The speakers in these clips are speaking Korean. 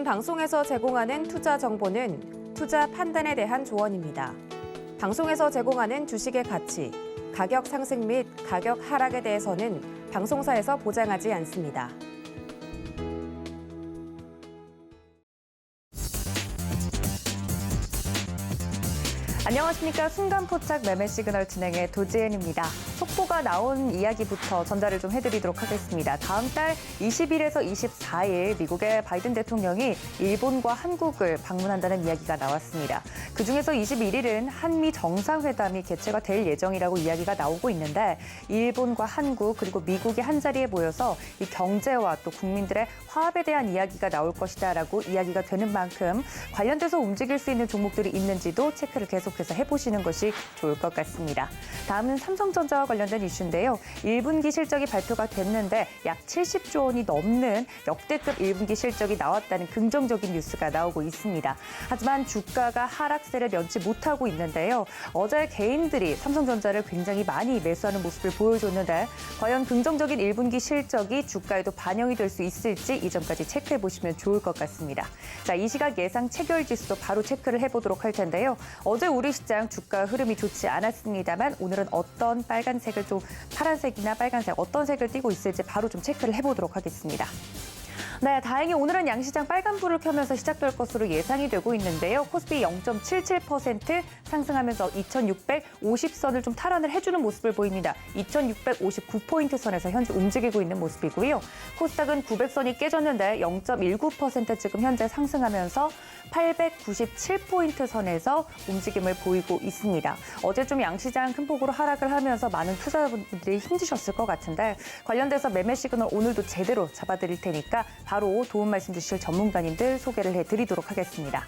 방송에서 제공하는 투자 정보는 투자 판단에 대한 조언입니다. 방송에서 제공하는 주식의 가치, 가격 상승 및 가격 하락에 대해서는 방송사에서 보장하지 않습니다. 안녕하십니까. 순간포착 매매 시그널 진행의 도지은입니다. 속보가 나온 이야기부터 전달을 좀 해드리도록 하겠습니다. 다음 달 20일에서 24일 미국의 바이든 대통령이 일본과 한국을 방문한다는 이야기가 나왔습니다. 그중에서 21일은 한미 정상회담이 개최가 될 예정이라고 이야기가 나오고 있는데 일본과 한국 그리고 미국이 한자리에 모여서 이 경제와 또 국민들의 화합에 대한 이야기가 나올 것이다라고 이야기가 되는 만큼 관련돼서 움직일 수 있는 종목들이 있는지도 체크를 계속해서 해보시는 것이 좋을 것 같습니다. 다음은 삼성전자와 관련된 이슈인데요. 1분기 실적이 발표가 됐는데 약 70조 원이 넘는 역대급 1분기 실적이 나왔다는 긍정적인 뉴스가 나오고 있습니다. 하지만 주가가 하락세를 면치 못하고 있는데요. 어제 개인들이 삼성전자를 굉장히 많이 매수하는 모습을 보여줬는데 과연 긍정적인 1분기 실적이 주가에도 반영이 될 수 있을지 이 점까지 체크해 보시면 좋을 것 같습니다. 자, 이 시각 예상 체결 지수도 바로 체크를 해보도록 할 텐데요. 어제 우리 시장 주가 흐름이 좋지 않았습니다만 오늘은 어떤 빨간색을 좀 파란색이나 빨간색 어떤 색을 띠고 있을지 바로 좀 체크를 해보도록 하겠습니다. 네, 다행히 오늘은 양시장 빨간불을 켜면서 시작될 것으로 예상이 되고 있는데요. 코스피 0.77% 상승하면서 2650선을 좀 탈환을 해주는 모습을 보입니다. 2659포인트 선에서 현재 움직이고 있는 모습이고요. 코스닥은 900선이 깨졌는데 0.19% 지금 현재 상승하면서 897포인트 선에서 움직임을 보이고 있습니다. 어제 좀 양시장 큰 폭으로 하락을 하면서 많은 투자자분들이 힘드셨을 것 같은데 관련돼서 매매 시그널 오늘도 제대로 잡아드릴 테니까 바로 도움 말씀 주실 전문가님들 소개를 해드리도록 하겠습니다.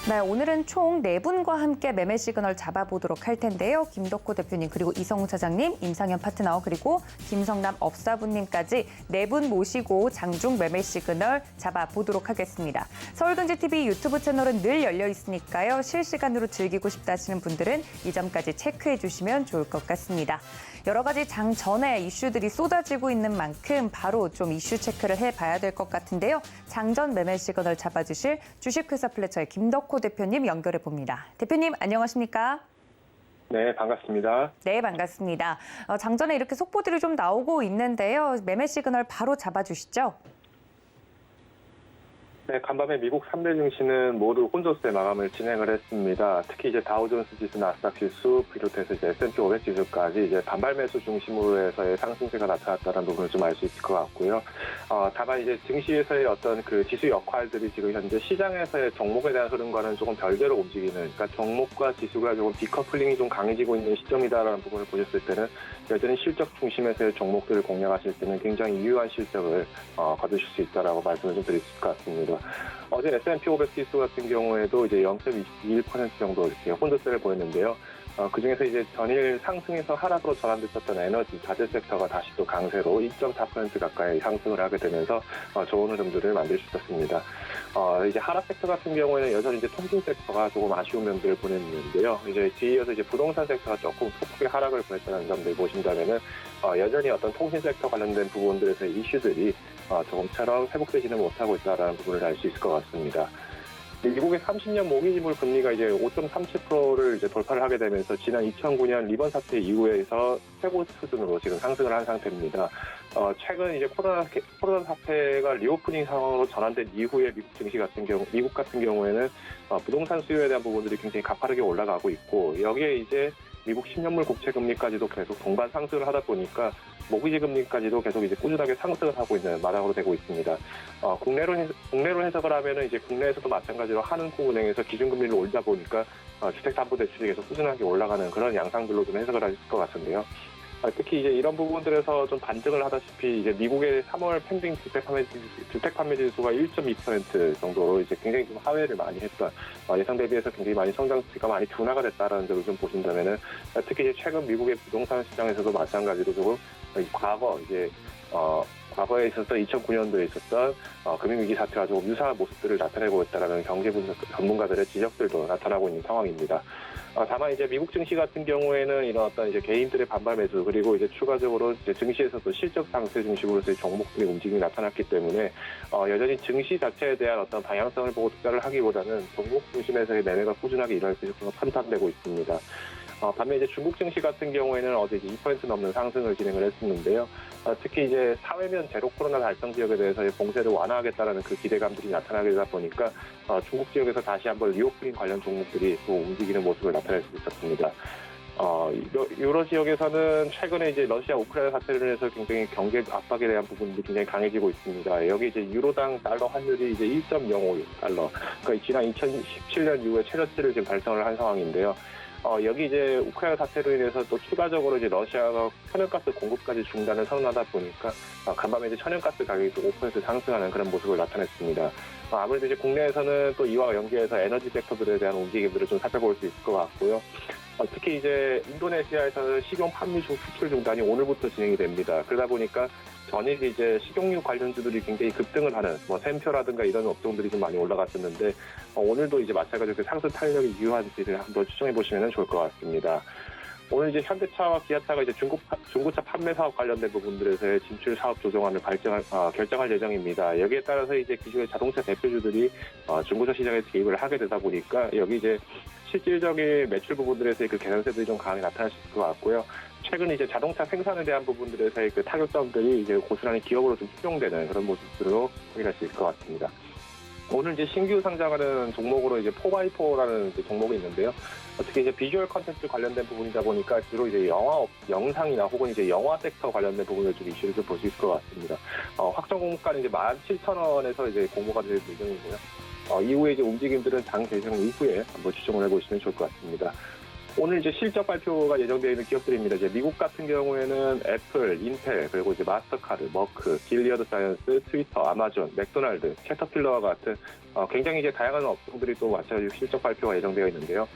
네, 오늘은 총 4분과 함께 매매 시그널 잡아보도록 할 텐데요. 김덕호 대표님 그리고 이성우 차장님, 임상현 파트너 그리고 김성남 업사부님까지 4분 모시고 장중 매매 시그널 잡아보도록 하겠습니다. 서울경제TV 유튜브 채널은 늘 열려 있으니까요. 실시간으로 즐기고 싶다 하시는 분들은 이 점까지 체크해 주시면 좋을 것 같습니다. 여러 가지 장 전에 이슈들이 쏟아지고 있는 만큼 바로 좀 이슈 체크를 해봐야 될 것 같은데요. 장전 매매 시그널 잡아주실 주식회사 플래처의 김덕호 대표님 연결해 봅니다. 대표님 안녕하십니까? 네, 반갑습니다. 네, 반갑습니다. 장전에 이렇게 속보들이 좀 나오고 있는데요. 매매 시그널 바로 잡아주시죠. 네, 간밤에 미국 3대 증시는 모두 혼조세 마감을 진행을 했습니다. 특히 이제 다우존스 지수, 나스닥 지수 비롯해서 이제 S&P 500 지수까지 이제 반발 매수 중심으로 해서의 상승세가 나타났다는 부분을 좀 알 수 있을 것 같고요. 다만 이제 증시에서의 어떤 그 지수 역할들이 지금 현재 시장에서의 종목에 대한 흐름과는 조금 별개로 움직이는, 그러니까 종목과 지수가 조금 디커플링이 좀 강해지고 있는 시점이다라는 부분을 보셨을 때는 여전히 실적 중심에서의 종목들을 공략하실 때는 굉장히 유효한 실적을 거두실 수 있다라고 말씀을 좀 드릴 수 있을 것 같습니다. 어제 S&P 500 지수 같은 경우에도 이제 0.21% 정도 이렇게 혼조세를 보였는데요. 그중에서 이제 전일 상승에서 하락으로 전환됐었던 에너지, 자재 섹터가 다시 또 강세로 2.4% 가까이 상승을 하게 되면서 좋은 흐름들을 만들 수 있었습니다. 이제 하락 섹터 같은 경우에는 여전히 이제 통신 섹터가 조금 아쉬운 면들을 보냈는데요. 이제 뒤이어서 이제 부동산 섹터가 조금 소폭의 하락을 보냈다는 점들 보신다면은 여전히 어떤 통신 섹터 관련된 부분들에서의 이슈들이 조금처럼 회복되지는 못하고 있다는 부분을 알 수 있을 것 같습니다. 미국의 30년 모기지물 금리가 이제 5.37%를 이제 돌파를 하게 되면서 지난 2009년 리번 사태 이후에서 최고 수준으로 지금 상승을 한 상태입니다. 최근 이제 코로나 사태가 리오프닝 상황으로 전환된 이후에 미국 같은 경우에는 부동산 수요에 대한 부분들이 굉장히 가파르게 올라가고 있고 여기에 이제 미국 10년물 국채 금리까지도 계속 동반 상승을 하다 보니까 모기지 금리까지도 계속 이제 꾸준하게 상승을 하고 있는 마당으로 되고 있습니다. 국내로 해석을 하면은 이제 국내에서도 마찬가지로 한은총은행에서 기준금리를 올리다 보니까 주택담보대출이 계속 꾸준하게 올라가는 그런 양상들로 좀 해석을 하실 것 같은데요. 특히 이제 이런 부분들에서 좀 반등을 하다시피 이제 미국의 3월 펜딩 주택 판매 지수가 1.2% 정도로 이제 굉장히 좀 하회를 많이 했던 예상 대비해서 굉장히 많이 성장세가 많이 둔화가 됐다라는 점을 좀 보신다면은 특히 이제 최근 미국의 부동산 시장에서도 마찬가지로 조금 과거 이제 과거에 있었던 2009년도에 있었던 금융위기 사태와 조금 유사한 모습들을 나타내고 있다는 경제 분석 전문가들의 지적들도 나타나고 있는 상황입니다. 다만 이제 미국 증시 같은 경우에는 이런 어떤 이제 개인들의 반발 매수 그리고 이제 추가적으로 이제 증시에서도 실적 상승 중심으로서의 종목들의 움직임이 나타났기 때문에 여전히 증시 자체에 대한 어떤 방향성을 보고 투자를 하기보다는 종목 중심에서의 매매가 꾸준하게 일어날 수 있어서 판단되고 있습니다. 반면 이제 중국 증시 같은 경우에는 어제 2% 넘는 상승을 진행을 했었는데요. 특히 이제 사회면 제로 코로나 달성 지역에 대해서의 봉쇄를 완화하겠다라는 그 기대감들이 나타나다 보니까 중국 지역에서 다시 한번 리오프닝 관련 종목들이 또 움직이는 모습을 나타낼 수 있었습니다. 유로 지역에서는 최근에 이제 러시아 우크라이나 사태를 인해서 굉장히 경제 압박에 대한 부분들이 굉장히 강해지고 있습니다. 여기 이제 유로당 달러 환율이 이제 1.05달러, 그러니까 지난 2017년 이후에 최저치를 지금 달성을 한 상황인데요. 여기 이제 우크라이나 사태로 인해서 또 추가적으로 이제 러시아가 천연가스 공급까지 중단을 선언하다 보니까 간밤에 이제 천연가스 가격이 또 5% 상승하는 그런 모습을 나타냈습니다. 아무래도 이제 국내에서는 또 이와 연계해서 에너지 섹터들에 대한 움직임들을 좀 살펴볼 수 있을 것 같고요. 특히 이제 인도네시아에서는 식용 판미종 수출 중단이 오늘부터 진행이 됩니다. 그러다 보니까 전일 이제 식용유 관련주들이 굉장히 급등을 하는 샘표라든가 이런 업종들이 좀 많이 올라갔었는데 오늘도 이제 마찬가지로 그 상승 탄력이 유효한지를 한번 추정해 보시면 좋을 것 같습니다. 오늘 이제 현대차와 기아차가 이제 중고차 판매 사업 관련된 부분들에서의 진출 사업 조정안을 결정할 예정입니다. 여기에 따라서 이제 기존의 자동차 대표주들이 중고차 시장에 개입을 하게 되다 보니까 여기 이제 실질적인 매출 부분들에서의 그 개선세들이 좀 강하게 나타날 수 있을 것 같고요. 최근 이제 자동차 생산에 대한 부분들에서의 그 타격점들이 이제 고스란히 기업으로 좀 수용되는 그런 모습으로 확인할 수 있을 것 같습니다. 오늘 이제 신규 상장하는 종목으로 이제 4x4라는 이제 종목이 있는데요. 특히 이제 비주얼 컨텐츠 관련된 부분이다 보니까 주로 이제 영상이나 혹은 이제 영화 섹터 관련된 부분을 좀 이슈를 좀 볼 수 있을 것 같습니다. 확정 공모가는 이제 17,000원에서 이제 공모가 될 예정이고요. 이후에 이제 움직임들은 장 개장 이후에 한번 추정을 해보시면 좋을 것 같습니다. 오늘 이제 실적 발표가 예정되어 있는 기업들입니다. 이제 미국 같은 경우에는 애플, 인텔, 그리고 이제 마스터카드, 머크, 길리어드 사이언스, 트위터, 아마존, 맥도날드, 캐터필러와 같은 굉장히 이제 다양한 업종들이 또 마찬가지로 실적 발표가 예정되어 있는데요.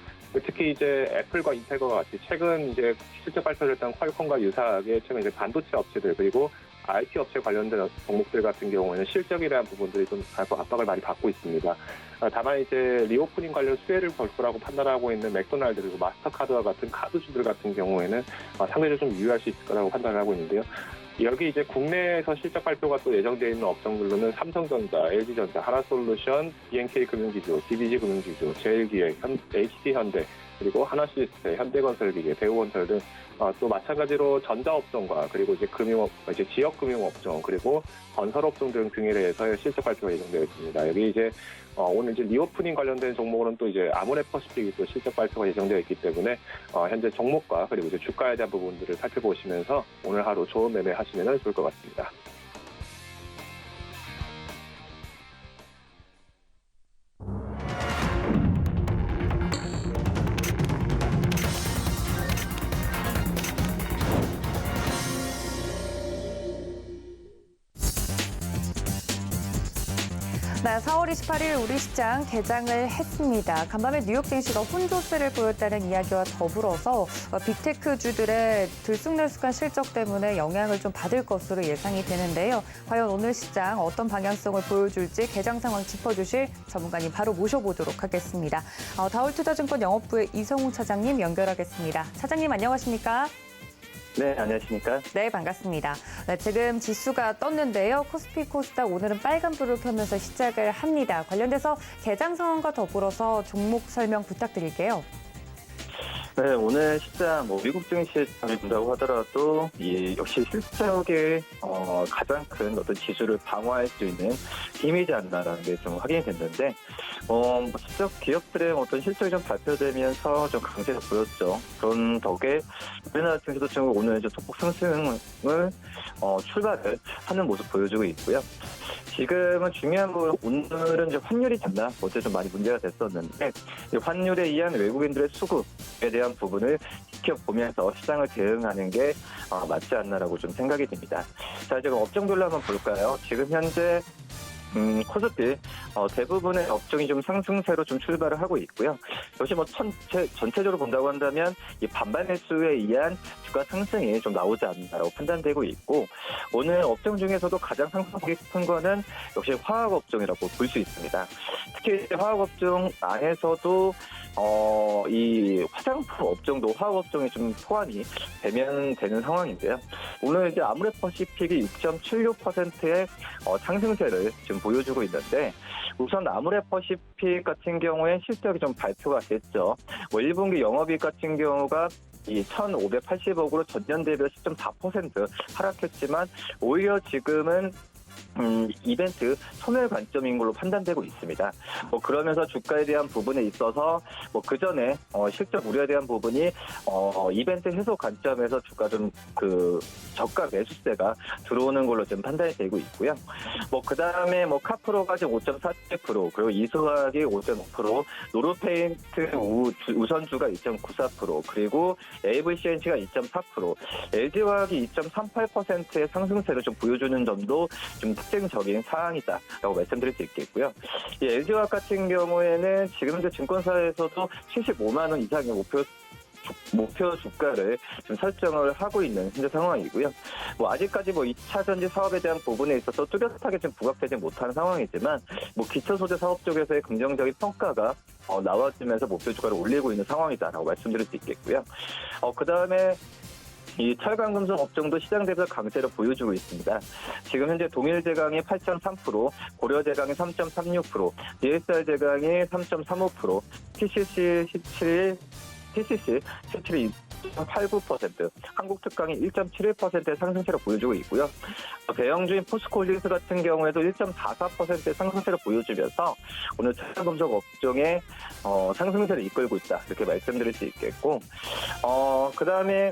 특히 이제 애플과 인텔과 같이 최근 이제 실적 발표를 했던 퀄컴과 유사하게 최근 이제 반도체 업체들 그리고 IT 업체 관련된 종목들 같은 경우에는 실적에 대한 부분들이 좀 압박을 많이 받고 있습니다. 다만 이제 리오프닝 관련 수혜를 볼 거라고 판단하고 있는 맥도날드 그리고 마스터카드와 같은 카드주들 같은 경우에는 상대적으로 좀 유의할 수 있을 거라고 판단을 하고 있는데요. 여기 이제 국내에서 실적 발표가 또 예정되어 있는 업종들로는 삼성전자, LG전자, 하나솔루션, BNK 금융지주, DBG 금융지주, 제일기획, HD현대, 그리고 하나시스템, 현대건설기계, 대우건설 등 또 마찬가지로 전자업종과 그리고 이제 이제 지역금융업종 그리고 건설업종 등 등에 대해서 실적 발표가 예정되어 있습니다. 여기 이제 오늘 이제 리오프닝 관련된 종목으로는 또 이제 아모레퍼시픽이 또 실적 발표가 예정되어 있기 때문에 현재 종목과 그리고 이제 주가에 대한 부분들을 살펴보시면서 오늘 하루 좋은 매매 하시면 좋을 것 같습니다. 네, 4월 28일 우리 시장 개장을 했습니다. 간밤에 뉴욕 증시가 혼조세를 보였다는 이야기와 더불어서 빅테크주들의 들쑥날쑥한 실적 때문에 영향을 좀 받을 것으로 예상이 되는데요. 과연 오늘 시장 어떤 방향성을 보여줄지 개장 상황 짚어주실 전문가님 바로 모셔보도록 하겠습니다. 다올투자증권 영업부의 이성우 차장님 연결하겠습니다. 차장님 안녕하십니까? 네, 안녕하십니까? 네, 반갑습니다. 네, 지금 지수가 떴는데요. 코스피 코스닥 오늘은 빨간불을 켜면서 시작을 합니다. 관련돼서 개장 상황과 더불어서 종목 설명 부탁드릴게요. 네, 오늘 시장 미국 증시를 본다고 하더라도 역시 실적의 가장 큰 어떤 지수를 방어할 수 있는 힘이지 않나라는 게 좀 확인이 됐는데 실적 기업들의 어떤 실적이 좀 발표되면서 좀 강세가 보였죠. 그런 덕에 우리나라 증시도 지금 오늘 이제 소폭 상승을 출발을 하는 모습 보여주고 있고요. 지금은 중요한 건 오늘은 이제 환율이 됐나 어제 좀 많이 문제가 됐었는데 환율에 의한 외국인들의 수급에 대한 부분을 지켜보면서 시장을 대응하는 게 맞지 않나라고 좀 생각이 듭니다. 자, 지금 업종별로 한번 볼까요? 지금 현재 코스피 대부분의 업종이 좀 상승세로 좀 출발을 하고 있고요. 역시 뭐 전체적으로 본다고 한다면 이 반발 매수에 의한 주가 상승이 좀 나오지 않는다라고 판단되고 있고, 오늘 업종 중에서도 가장 상승폭이 큰 거는 역시 화학 업종이라고 볼 수 있습니다. 특히 화학 업종 안에서도 이 화장품 업종도 화학 업종이 좀 포함이 되는 상황인데요. 오늘 이제 아모레퍼시픽이 6.76%의 상승세를 지금 보여주고 있는데, 우선 아모레퍼시픽 같은 경우에 실적이 좀 발표가 됐죠. 뭐 1분기 영업이익 같은 경우가 이 1,580억으로 전년 대비 10.4% 하락했지만, 오히려 지금은 이벤트 소멸 관점인 걸로 판단되고 있습니다. 뭐 그러면서 주가에 대한 부분에 있어서 뭐 그 전에 실적 우려에 대한 부분이 이벤트 해소 관점에서 주가 좀 그 저가 매수세가 들어오는 걸로 지금 판단이 되고 있고요. 뭐 그 다음에 뭐 카프로가 지금 5.47%, 그리고 이소화학이 5.5%, 노르페인트 우선주가 2.94%, 그리고 AVCNC가 2.4%, LG화학이 2.38%의 상승세를 좀 보여주는 점도 좀 특징적인 사항이다라고 말씀드릴 수 있겠고요. 이 LG화학 같은 경우에는 지금 현재 증권사에서도 75만 원 이상의 목표 주가를 지금 설정을 하고 있는 현재 상황이고요. 뭐 아직까지 뭐 2차 전지 사업에 대한 부분에 있어서 뚜렷하게 좀 부각되지 못한 상황이지만, 뭐 기초소재 사업 쪽에서의 긍정적인 평가가 나와주면서 목표 주가를 올리고 있는 상황이다라고 말씀드릴 수 있겠고요. 그 다음에 이 철강금속 업종도 시장 대비 강세를 보여주고 있습니다. 지금 현재 동일제강이 8.3%, 고려제강이 3.36%, DSR제강이 3.35%, TCC 17이 2.89%, 한국특강이 1.71%의 상승세를 보여주고 있고요. 대형주인 포스코홀딩스 같은 경우에도 1.44%의 상승세를 보여주면서 오늘 철강금속 업종의 상승세를 이끌고 있다, 이렇게 말씀드릴 수 있겠고, 그 다음에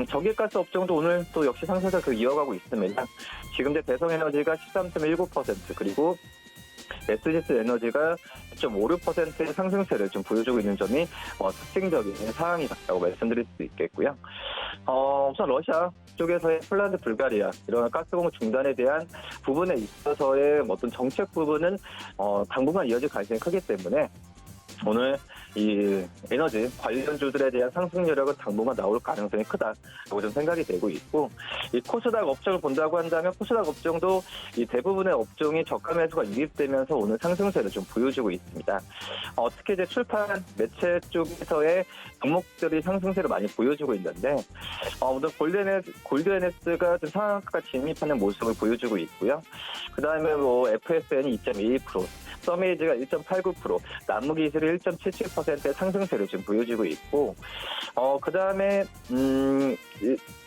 전기가스 업종도 오늘 또 역시 상승세를 이어가고 있습니다. 지금 대성에너지가 13.19%, 그리고 SGS 에너지가 2.56%의 상승세를 좀 보여주고 있는 점이 특징적인 사항이라고 말씀드릴 수 있겠고요. 우선 러시아 쪽에서의 폴란드, 불가리아 이런 가스공급 중단에 대한 부분에 있어서의 어떤 정책 부분은 당분간 이어질 가능성이 크기 때문에 오늘 이 에너지 관련주들에 대한 상승 여력은 당분간 나올 가능성이 크다라고 좀 생각이 되고 있고, 이 코스닥 업종을 본다고 한다면 코스닥 업종도 이 대부분의 업종이 저가 매수가 유입되면서 오늘 상승세를 좀 보여주고 있습니다. 특히 이제 출판 매체 쪽에서의 종목들이 상승세를 많이 보여주고 있는데, 오늘 골드NS가 좀 상한가 진입하는 모습을 보여주고 있고요. 그 다음에 뭐 FSN이 2.22%, 서메이지가 1.89%, 남무기술이 1.77%의 상승세를 지금 보여주고 있고, 그 다음에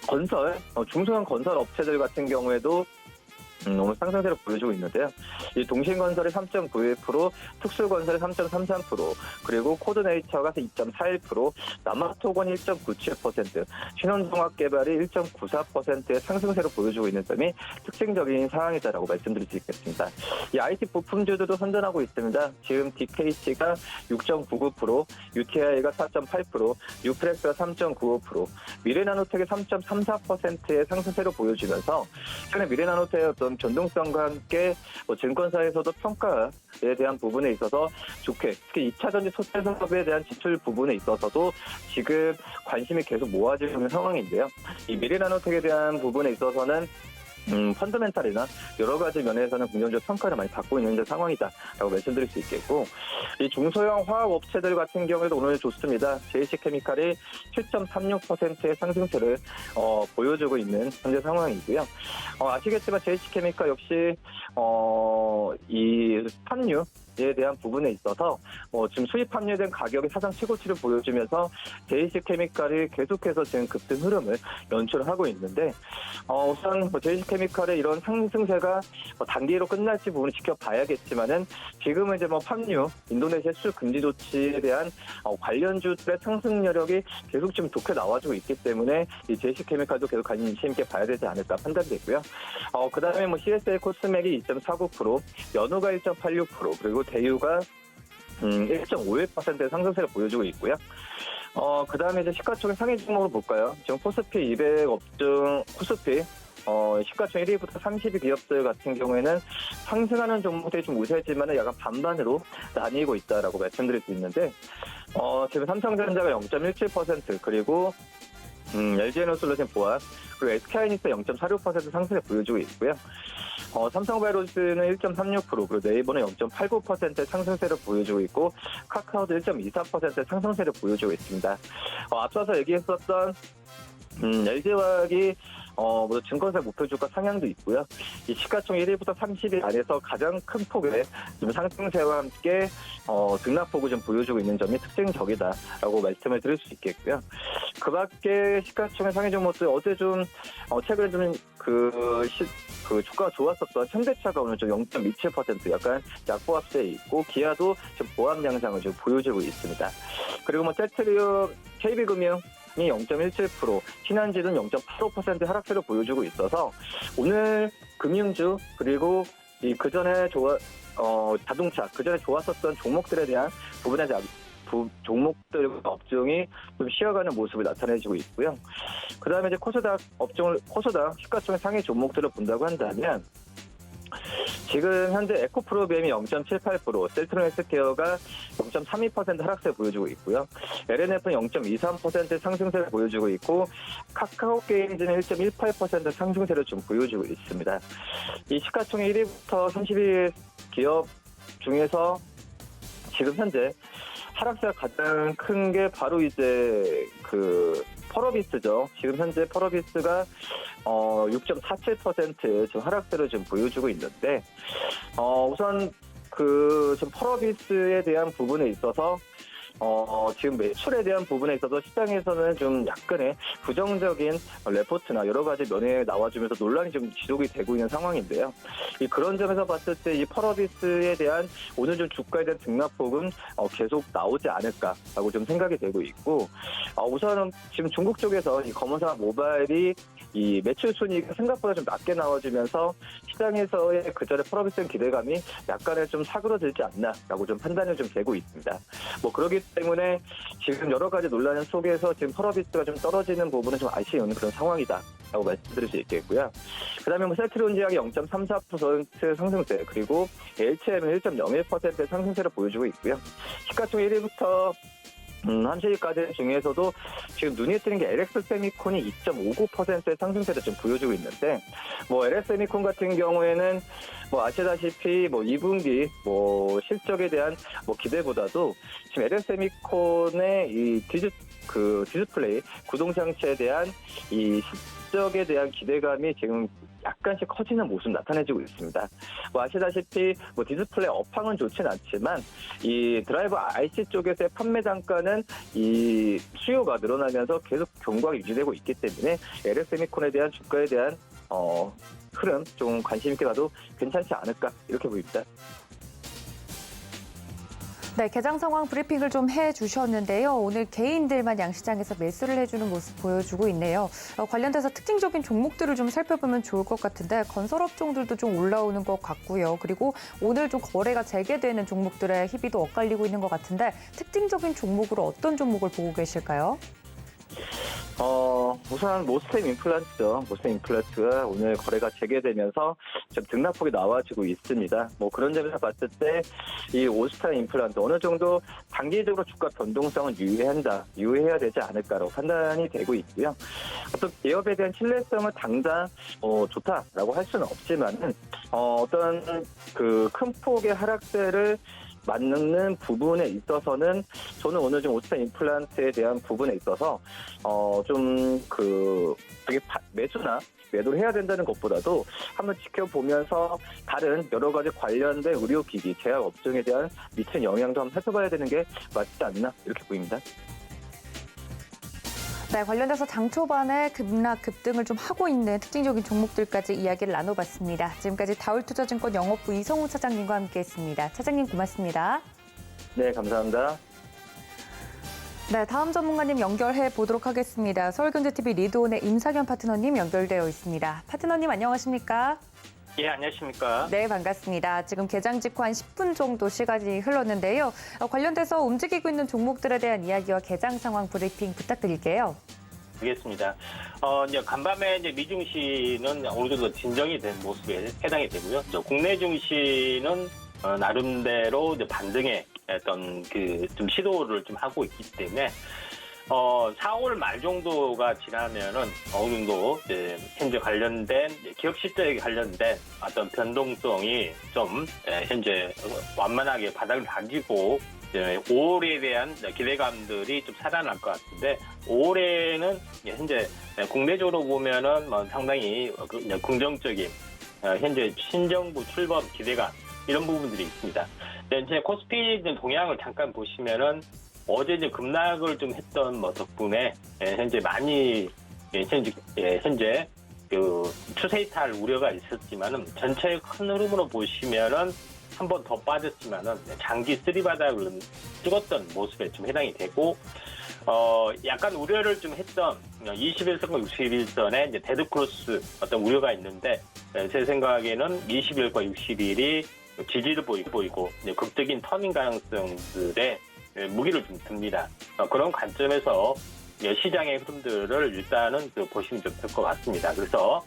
건설, 중소형 건설 업체들 같은 경우에도 오늘 상승세를 보여주고 있는데요. 이 동신건설이 3.91%, 특수건설이 3.33%, 그리고 코드네이처가 2.41%, 남아토건이 1.97%, 신원종합개발이 1.94%의 상승세를 보여주고 있는 점이 특징적인 상황이다라고 말씀드릴 수 있겠습니다. 이 IT 부품주들도 선전하고 있습니다. 지금 DKC가 6.99%, UTI가 4.8%, 유프렉스가 3.95%, 미래나노텍이 3.34%의 상승세를 보여주면서 최근에 미래나노텍의 어떤 변동성과 함께 증권사에서도 평가에 대한 부분에 있어서 좋게, 특히 2차 전지 소재 사업에 대한 지출 부분에 있어서도 지금 관심이 계속 모아지고 있는 상황인데요. 이 미래나노텍에 대한 부분에 있어서는 펀더멘탈이나 여러 가지 면에서는 긍정적 평가를 많이 받고 있는 상황이다라고 말씀드릴 수 있겠고, 이 중소형 화학 업체들 같은 경우에도 오늘 좋습니다. JC케미칼이 7.36%의 상승세를 보여주고 있는 현재 상황이고요. 아시겠지만 JC케미칼 역시 이 판유에 대한 부분에 있어서 지금 수입 함유에 대한 가격이 사상 최고치를 보여주면서 JC케미칼이 계속해서 지금 급등 흐름을 연출하고 있는데, 우선 JC케미칼의 이런 상승세가 단기로 끝날지 부분을 지켜봐야겠지만은, 지금은 이제 판유 인도네시아 수출 금지 조치에 대한 관련주들의 상승 여력이 계속 지금 좋게 나와주고 있기 때문에 이 JC케미칼도 계속 관심 있게 봐야 되지 않을까 판단되고요. 그다음에 CSA 코스맥이 2.49%, 연우가 1.86%, 그리고 대유가 1.51%의 상승세를 보여주고 있고요. 그 다음에 이제 시가총액 상위 종목을 볼까요? 지금 코스피 200 업종, 코스피 시가총 1위부터 30위 기업들 같은 경우에는 상승하는 종목들이 좀 우세지만 약간 반반으로 나뉘고 있다라고 말씀드릴 수 있는데, 지금 삼성전자가 0.17% 그리고 LG에너솔루션 보안 그리고 SK하이닉스 0.46% 상승을 보여주고 있고요. 삼성바이오로직스는 1.36% 그리고 네이버는 0.89% 상승세를 보여주고 있고 카카오도 1.24% 상승세를 보여주고 있습니다. 앞서서 얘기했었던 LG화학이 모두 증권사 목표주가 상향도 있고요. 이 시가총 1위부터 30위 안에서 가장 큰 폭의 좀 상승세와 함께 등락폭을 좀 보여주고 있는 점이 특징적이다라고 말씀을 드릴 수 있겠고요. 그 밖에 시가총의 상위 종목들 어제 좀 최근에 좀 그 주가가 좋았었던 현대차가 오늘 좀 0.27% 약간 약보합세에 있고 기아도 좀 보합 양상을 좀 보여주고 있습니다. 그리고 셀트리온, KB금융 이 0.17%, 신한지는 0.85% 하락세를 보여주고 있어서 오늘 금융주 그리고 이 그전에 자동차 그전에 좋았었던 종목들에 대한 부분에 대한 종목들 업종이 좀 쉬어가는 모습을 나타내주고 있고요. 그 다음에 이제 코스닥 시가총의 상위 종목들을 본다고 한다면 지금 현재 에코프로비엠이 0.78%, 셀트론 헬스케어가 0.32% 하락세 보여주고 있고요. LNF는 0.23% 상승세를 보여주고 있고 카카오게임즈는 1.18% 상승세를 좀 보여주고 있습니다. 이 시가총 1위부터 30위 기업 중에서 지금 현재 하락세가 가장 큰 게 바로 이제 펄어비스죠. 지금 현재 펄어비스가 6.47% 지금 하락세를 좀 보여주고 있는데, 우선 지금 펄어비스에 대한 부분에 있어서 지금 매출에 대한 부분에 있어서 시장에서는 좀 약간의 부정적인 레포트나 여러 가지 면에 나와주면서 논란이 좀 지속이 되고 있는 상황인데요. 그런 점에서 봤을 때 이 펄어비스에 대한 오늘 좀 주가에 대한 등락폭은 계속 나오지 않을까라고 좀 생각이 되고 있고, 우선은 지금 중국 쪽에서 이 검은사막 모바일이 이 매출 순위가 생각보다 좀 낮게 나와주면서 시장에서의 그전에 펄어비스의 기대감이 약간의 좀 사그러들지 않나라고 좀 판단이 좀 되고 있습니다. 그러기 때문에 지금 여러 가지 논란 속에서 지금 펄어비스가 좀 떨어지는 부분은 좀 아쉬운 그런 상황이다라고 말씀드릴 수 있겠고요. 그다음에 셀트리온 제약이 0.34% 상승세 그리고 HM은 1.01% 상승세를 보여주고 있고요. 시가총 1위부터 30위까지 중에서도 지금 눈에 띄는 게 LX세미콘이 2.59%의 상승세를 좀 보여주고 있는데, LX세미콘 같은 경우에는 아시다시피 2분기 실적에 대한 기대보다도 지금 LX세미콘의 이 디스플레이 구동장치에 대한 이 실적에 대한 기대감이 지금 약간씩 커지는 모습 나타내지고 있습니다. 아시다시피 디스플레이 업황은 좋진 않지만 이 드라이버 IC 쪽에서의 판매 단가는 이 수요가 늘어나면서 계속 경과가 유지되고 있기 때문에 LX세미콘에 대한 주가에 대한 흐름 좀 관심 있게 봐도 괜찮지 않을까 이렇게 보입니다. 네, 개장 상황 브리핑을 좀 해주셨는데요. 오늘 개인들만 양시장에서 매수를 해주는 모습 보여주고 있네요. 관련돼서 특징적인 종목들을 좀 살펴보면 좋을 것 같은데 건설업종들도 좀 올라오는 것 같고요. 그리고 오늘 좀 거래가 재개되는 종목들의 희비도 엇갈리고 있는 것 같은데 특징적인 종목으로 어떤 종목을 보고 계실까요? 우선 모스템 임플란트죠. 모스템 임플란트가 오늘 거래가 재개되면서 좀 등락폭이 나와지고 있습니다. 그런 점에서 봤을 때 이 오스타 임플란트 어느 정도 단기적으로 주가 변동성은 유의해야 되지 않을까라고 판단이 되고 있고요. 어떤 기업에 대한 신뢰성은 당장 좋다라고 할 수는 없지만은 어떤 큰 폭의 하락세를 맞는 부분에 있어서는 저는 오늘 좀 오스타 임플란트에 대한 부분에 있어서 되게 매수나 매도를 해야 된다는 것보다도 한번 지켜보면서 다른 여러 가지 관련된 의료기기, 제약 업종에 대한 미친 영향도 한번 살펴봐야 되는 게 맞지 않나 이렇게 보입니다. 네, 관련돼서 장 초반에 급락, 급등을 좀 하고 있는 특징적인 종목들까지 이야기를 나눠봤습니다. 지금까지 다울투자증권 영업부 이성우 차장님과 함께했습니다. 차장님 고맙습니다. 네, 감사합니다. 네, 다음 전문가님 연결해 보도록 하겠습니다. 서울경제TV 리드온의 임상현 파트너님 연결되어 있습니다. 파트너님 안녕하십니까? 예, 안녕하십니까? 네, 반갑습니다. 지금 개장 직후 한 10분 정도 시간이 흘렀는데요. 관련돼서 움직이고 있는 종목들에 대한 이야기와 개장 상황 브리핑 부탁드릴게요. 알겠습니다. 이제 간밤에 이제 미중 시는 어느 정도 진정이 된 모습에 해당이 되고요. 국내 증시는 나름대로 이제 반등의 어떤 그 좀 시도를 좀 하고 있기 때문에 4월 말 정도가 지나면은 어느 정도 이제 현재 관련된 기업 실적에 관련된 어떤 변동성이 좀 현재 완만하게 바닥을 다지고 5월에 대한 기대감들이 좀 살아날 것 같은데 5월에는 현재 국내적으로 보면은 상당히 긍정적인 현재 신정부 출범 기대감 이런 부분들이 있습니다. 이제 코스피 동향을 잠깐 보시면은 어제 이제 급락을 좀 했던 덕분에 현재 많이 현재 그 추세 이탈 우려가 있었지만은 전체 큰 흐름으로 보시면은 한 번 더 빠졌지만은 장기 쓰리바닥을 찍었던 모습에 좀 해당이 되고 약간 우려를 좀 했던 21선과 61선에 이제 데드크로스 어떤 우려가 있는데 제 생각에는 21과 61이 지지를 보이고 극적인 터닝 가능성들에 무기를 좀 듭니다. 그런 관점에서 시장의 흐름들을 일단은 보시면 좀 될 것 같습니다. 그래서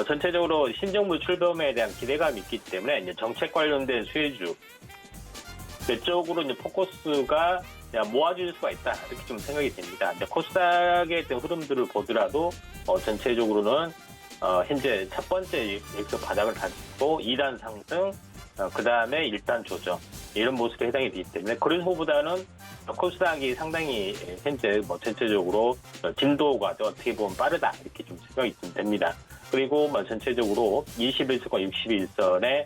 전체적으로 신정부 출범에 대한 기대감이 있기 때문에 이제 정책 관련된 수혜주 이쪽으로 이제 포커스가 모아질 수가 있다 이렇게 좀 생각이 됩니다. 코스닥의 흐름들을 보더라도 전체적으로는 현재 첫 번째 엑소 바닥을 다지고 2단 상승, 그 다음에 1단 조정 이런 모습에 해당이 되기 때문에 그런 후보다는 코스닥이 상당히 현재 전체적으로 진도가 어떻게 보면 빠르다 이렇게 좀 생각이 좀 됩니다. 그리고 전체적으로 21선과 61선의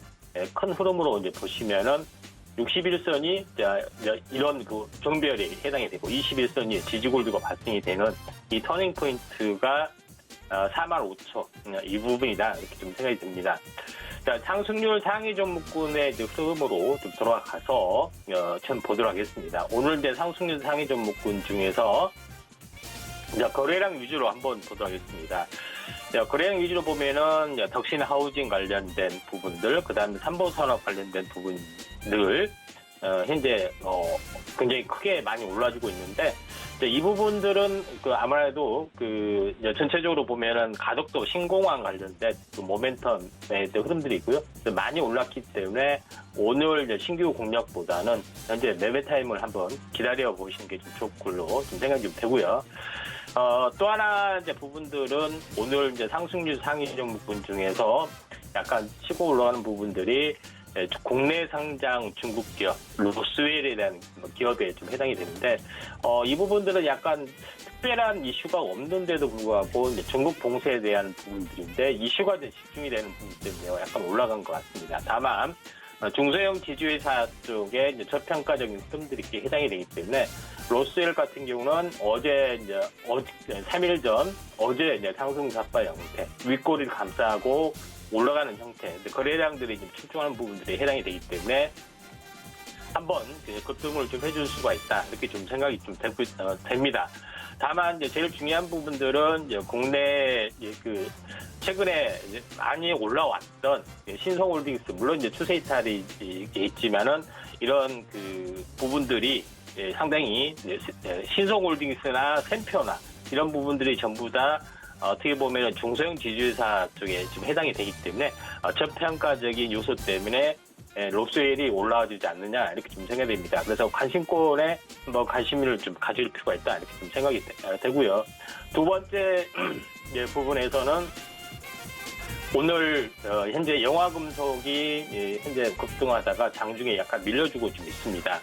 큰 흐름으로 이제 보시면은 61선이 이런 그 종별에 해당이 되고 21선이 지지골드가 발생이 되는 이 터닝 포인트가 45,000 이 부분이다 이렇게 좀 생각이 듭니다. 자, 상승률 상위 종목군의 흐름으로 좀 돌아가서 좀 보도록 하겠습니다. 오늘 이제 상승률 상위 종목군 중에서 거래량 위주로 한번 보도록 하겠습니다. 거래량 위주로 보면은 덕신 하우징 관련된 부분들, 그 다음에 삼보산업 관련된 부분들 현재 굉장히 크게 많이 올라주고 있는데 이 부분들은 아무래도 전체적으로 보면은 가덕도 신공항 관련된 모멘텀의 흐름들이 있고요. 많이 올랐기 때문에 오늘 신규 공략보다는 현재 매매 타임을 한번 기다려 보시는 게 좀 좋을 걸로 좀 생각이 좀 되고요. 또 하나 부분들은 오늘 상승률 상위 종목군 중에서 약간 치고 올라가는 부분들이 국내 상장 중국 기업, 로스웰에 대한 기업에 좀 해당이 되는데, 이 부분들은 약간 특별한 이슈가 없는데도 불구하고 중국 봉쇄에 대한 부분들인데, 이슈가 집중이 되는 부분 때문에 약간 올라간 것 같습니다. 다만, 중소형 지주회사 쪽에 저평가적인 흐름들이 해당이 되기 때문에, 로스웰 같은 경우는 어제 3일 전, 어제 상승사파 형태, 윗꼬리를 감싸고, 올라가는 형태, 거래량들이 좀 출중하는 부분들이 해당이 되기 때문에 한번 급등을 좀 해줄 수가 있다 이렇게 좀 생각이 좀 됩니다. 다만 제일 중요한 부분들은 국내 최근에 많이 올라왔던 신성홀딩스 물론 추세 이탈이 있지만은 이런 부분들이 상당히 신성홀딩스나 샘표나 이런 부분들이 전부 다 어떻게 보면 중소형 지주회사 쪽에 좀 해당이 되기 때문에 저평가적인 요소 때문에 롭스웰이 올라와주지 않느냐 이렇게 좀 생각이 됩니다. 그래서 관심권에 관심을 좀 가질 필요가 있다 이렇게 좀 생각이 되고요. 두 번째 부분에서는 오늘 현재 영화금속이 현재 급등하다가 장중에 약간 밀려주고 좀 있습니다.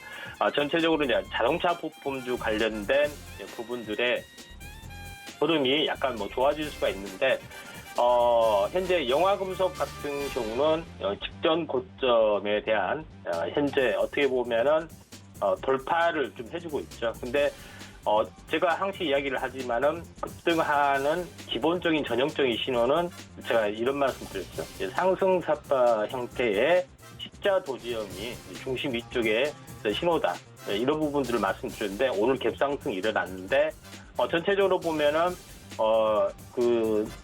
전체적으로 이제 자동차 부품주 관련된 부분들의 흐름이 약간 좋아질 수가 있는데, 현재 영화금속 같은 경우는 직전 고점에 대한 현재 어떻게 보면은 돌파를 좀 해주고 있죠. 근데 제가 항상 이야기를 하지만은 급등하는 기본적인 전형적인 신호는 제가 이런 말씀 드렸죠. 상승사파 형태의 십자 도지형이 중심 위쪽에 신호다. 이런 부분들을 말씀드렸는데 오늘 갭상승이 일어났는데 전체적으로 보면은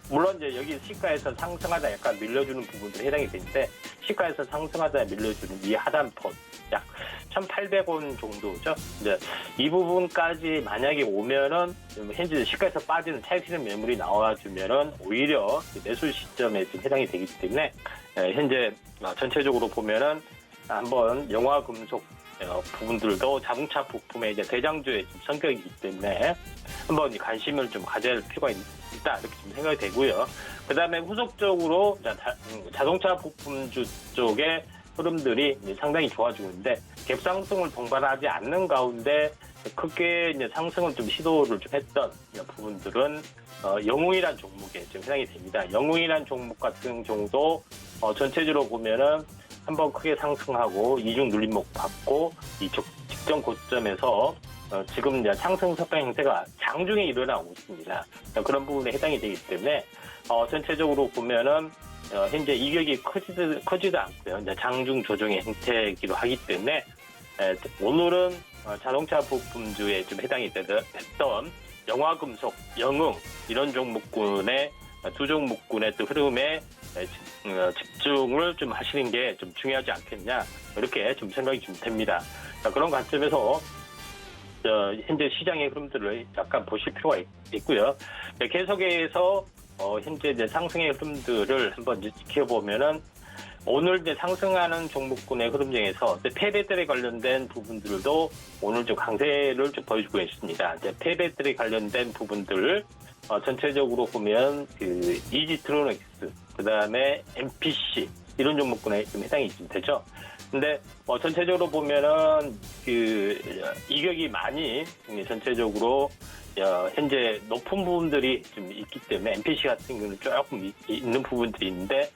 물론 이제 여기 시가에서 상승하다 약간 밀려주는 부분들이 해당이 되는데, 시가에서 상승하다 밀려주는 이 하단폭 약 1,800원 정도죠. 이제 이 부분까지 만약에 오면은 현재 시가에서 빠지는 차익 실현 매물이 나와주면은 오히려 매수 시점에 좀 해당이 되기 때문에 현재 전체적으로 보면은 한번 영화 금속 부분들도 자동차 부품의 이제 대장주의 좀 성격이기 때문에 한번 관심을 좀 가져야 할 필요가 있다 이렇게 좀 생각이 되고요. 그 다음에 후속적으로 자동차 부품주 쪽의 흐름들이 이제 상당히 좋아지고 있는데, 갭상승을 동반하지 않는 가운데 크게 이제 상승을 좀 시도를 좀 했던 부분들은 영웅이란 종목에 좀 해당이 됩니다. 영웅이란 종목 같은 경우도 전체적으로 보면은 한번 크게 상승하고 이중 눌림목 받고 이 직전 고점에서 지금 이제 상승 석강 형태가 장중에 일어나고 있습니다. 그런 부분에 해당이 되기 때문에 전체적으로 보면은 현재 이격이 커지도 않고요. 이제 장중 조정의 형태이기도 하기 때문에 오늘은 자동차 부품주에 좀 해당이 됐던 영화금속, 영웅 이런 종목군의 두 종목군의 또 흐름에 집중을 좀 하시는 게 좀 중요하지 않겠냐 이렇게 좀 생각이 좀 됩니다. 그런 관점에서 현재 시장의 흐름들을 약간 보실 필요가 있고요. 계속해서 현재 이제 상승의 흐름들을 한번 이제 지켜보면은 오늘 이제 상승하는 종목군의 흐름 중에서 폐배터리 관련된 부분들도 오늘 좀 강세를 좀 보여주고 있습니다. 이제 폐배터리 관련된 부분들 전체적으로 보면 그 이지트로닉스, 그 다음에 MPC 이런 종목군에 좀 해당이 좀 되죠. 근데 전체적으로 보면은 그 이격이 많이 전체적으로 현재 높은 부분들이 좀 있기 때문에 MPC 같은 경우는 조금 있는 부분들이 있는데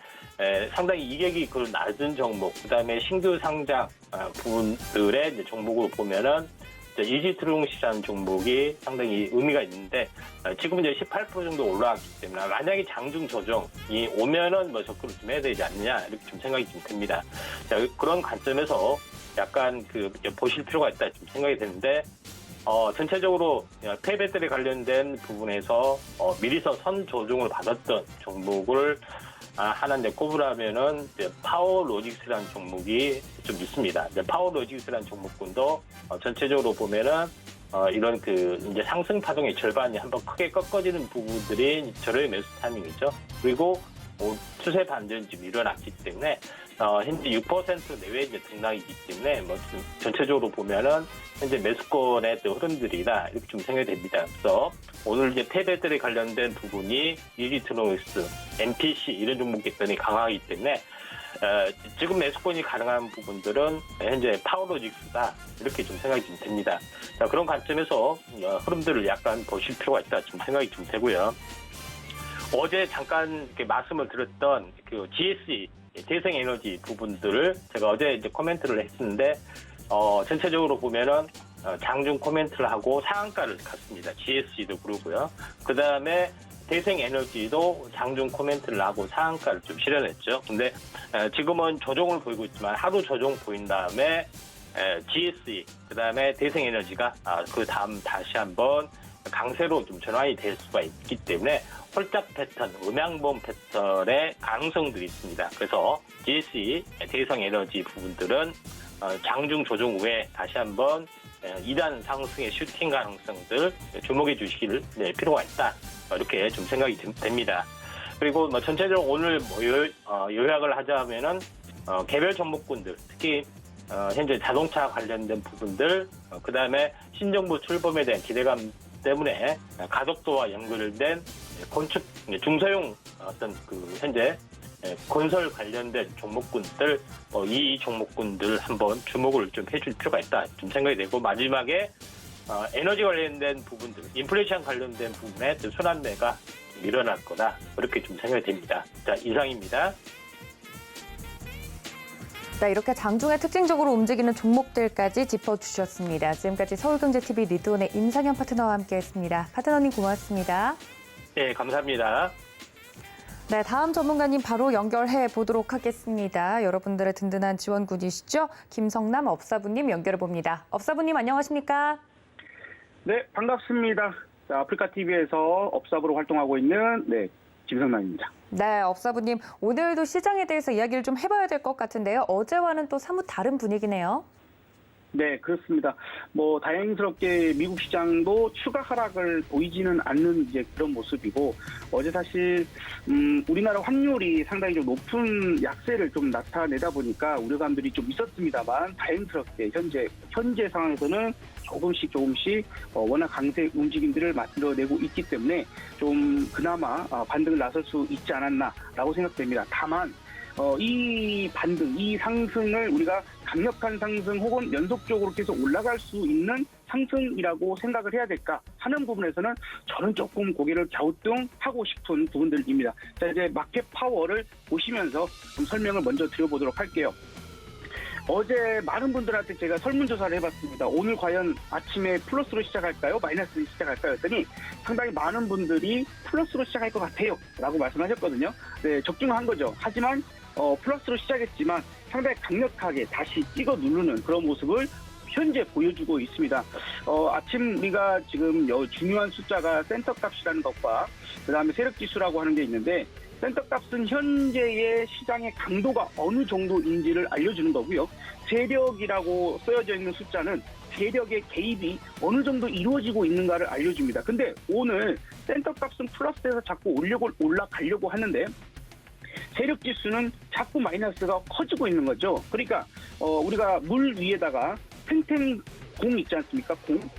상당히 이격이 그 낮은 종목, 그 다음에 신규 상장 부분들의 이제 종목으로 보면은 이지트로닉스라는 종목이 상당히 의미가 있는데 지금 이제 18% 정도 올라왔기 때문에 만약에 장중 조정이 오면은 뭐 접근을 좀 해야 되지 않느냐 이렇게 좀 생각이 좀 듭니다. 자, 그런 관점에서 약간 보실 필요가 있다 좀 생각이 되는데 전체적으로 폐배터리 관련된 부분에서 미리서 선 조정을 받았던 종목을 하나 이제 꼽으라면은 파워로직스라는 종목이 좀 있습니다. 파워로직스라는 종목군도 전체적으로 보면은 이런 이제 상승 파동의 절반이 한번 크게 꺾어지는 부분들이 저렴의 매수 타이밍이죠. 그리고 추세 반전이 좀 일어났기 때문에 현재 6% 내외 이제 등락이기 때문에 전체적으로 보면은 현재 매수권의 또 흐름들이나 이렇게 좀 생각이 됩니다. 그래서 오늘 이제 폐배터리 관련된 부분이 이지트로닉스, MPC 이런 종목들이 강하기 때문에 지금 매수권이 가능한 부분들은 현재 파워로직스다 이렇게 좀 생각이 좀 됩니다. 자, 그런 관점에서 흐름들을 약간 보실 필요가 있다 좀 생각이 좀 되고요. 어제 잠깐 이렇게 말씀을 드렸던 그 GSE 대성에너지 부분들을 제가 어제 이제 코멘트를 했었는데 전체적으로 보면은 장중 코멘트를 하고 상한가를 갔습니다. GSE도 그러고요. 그 다음에 대성에너지도 장중 코멘트를 하고 상한가를 좀 실현했죠. 근데 지금은 조정을 보이고 있지만 하루 조정 보인 다음에 GSE 그 다음에 대성에너지가 그 다음 다시 한번 강세로 좀 전환이 될 수가 있기 때문에 홀짝 패턴, 음양봉 패턴의 가능성들이 있습니다. 그래서 GSE, 대성에너지 부분들은 장중 조정 후에 다시 한번 2단 상승의 슈팅 가능성들 주목해 주시길 필요가 있다. 이렇게 좀 생각이 됩니다. 그리고 전체적으로 오늘 요약을 하자면은 개별 종목군들, 특히 현재 자동차 관련된 부분들, 그 다음에 신정부 출범에 대한 기대감 때문에 가덕도와 연결된 건축 중소형 어떤 현재 건설 관련된 종목군들 이 종목군들 한번 주목을 좀 해줄 필요가 있다 좀 생각이 되고, 마지막에 에너지 관련된 부분들, 인플레이션 관련된 부분에 순환매가 일어날 거다 그렇게 좀 생각이 됩니다. 자, 이상입니다. 네, 이렇게 장중에 특징적으로 움직이는 종목들까지 짚어주셨습니다. 지금까지 서울경제TV 리드온의 임상현 파트너와 함께했습니다. 파트너님 고맙습니다. 네, 감사합니다. 네, 다음 전문가님 바로 연결해 보도록 하겠습니다. 여러분들의 든든한 지원군이시죠? 김성남 업사부님 연결해 봅니다. 업사부님 안녕하십니까? 네, 반갑습니다. 자, 아프리카TV에서 업사부로 활동하고 있는 김성남입니다. 네, 업사부님, 오늘도 시장에 대해서 이야기를 좀 해봐야 될 것 같은데요. 어제와는 또 사뭇 다른 분위기네요. 네, 그렇습니다. 다행스럽게 미국 시장도 추가 하락을 보이지는 않는 이제 그런 모습이고, 어제 사실, 우리나라 환율이 상당히 좀 높은 약세를 좀 나타내다 보니까 우려감들이 좀 있었습니다만, 다행스럽게 현재 상황에서는 조금씩 워낙 강세 움직임들을 만들어내고 있기 때문에 좀 그나마 반등을 나설 수 있지 않았나라고 생각됩니다. 다만, 이 반등, 이 상승을 우리가 강력한 상승 혹은 연속적으로 계속 올라갈 수 있는 상승이라고 생각을 해야 될까 하는 부분에서는 저는 조금 고개를 갸우뚱하고 싶은 부분들입니다. 자, 이제 마켓 파워를 보시면서 좀 설명을 먼저 드려보도록 할게요. 어제 많은 분들한테 제가 설문조사를 해봤습니다. 오늘 과연 아침에 플러스로 시작할까요? 마이너스로 시작할까요? 했더니 상당히 많은 분들이 플러스로 시작할 것 같아요 라고 말씀하셨거든요. 네, 적중한 거죠. 하지만 플러스로 시작했지만 상당히 강력하게 다시 찍어 누르는 그런 모습을 현재 보여주고 있습니다. 아침 우리가 지금 중요한 숫자가 센터값이라는 것과 그다음에 세력지수라고 하는 게 있는데, 센터값은 현재의 시장의 강도가 어느 정도인지를 알려주는 거고요. 세력이라고 쓰여져 있는 숫자는 세력의 개입이 어느 정도 이루어지고 있는가를 알려줍니다. 근데 오늘 센터값은 플러스에서 자꾸 올라가려고 하는데, 세력지수는 자꾸 마이너스가 커지고 있는 거죠. 그러니까 우리가 물 위에다가 탱탱 공 있지 않습니까?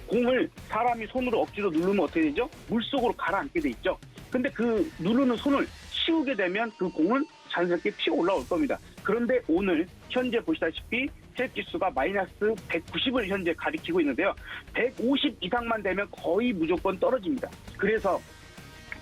공을 사람이 손으로 억지로 누르면 어떻게 되죠? 물속으로 가라앉게 돼 있죠. 근데 그 누르는 손을 치우게 되면 그 공은 자연스럽게 튀어 올라올 겁니다. 그런데 오늘 현재 보시다시피 세력지수가 마이너스 190을 현재 가리키고 있는데요. 150 이상만 되면 거의 무조건 떨어집니다. 그래서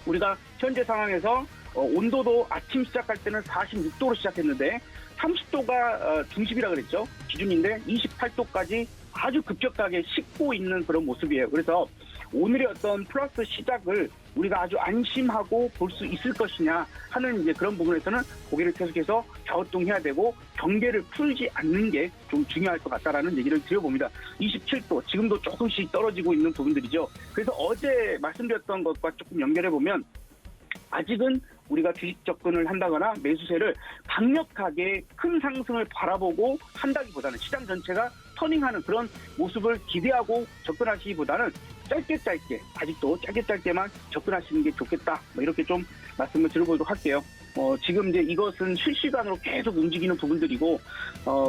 우리가 현재 상황에서 온도도 아침 시작할 때는 46도로 시작했는데 30도가 중심이라 그랬죠. 기준인데 28도까지 아주 급격하게 식고 있는 그런 모습이에요. 그래서 오늘의 어떤 플러스 시작을 우리가 아주 안심하고 볼 수 있을 것이냐 하는 이제 그런 부분에서는 고개를 계속해서 갸우뚱해야 되고 경계를 풀지 않는 게 좀 중요할 것 같다라는 얘기를 드려봅니다. 27도 지금도 조금씩 떨어지고 있는 부분들이죠. 그래서 어제 말씀드렸던 것과 조금 연결해 보면 아직은 우리가 주식 접근을 한다거나 매수세를 강력하게 큰 상승을 바라보고 한다기보다는 시장 전체가 터닝하는 그런 모습을 기대하고 접근하시기보다는 짧게 아직도 짧게만 접근하시는 게 좋겠다. 이렇게 좀 말씀을 드려보도록 할게요. 지금 이제 이것은 실시간으로 계속 움직이는 부분들이고,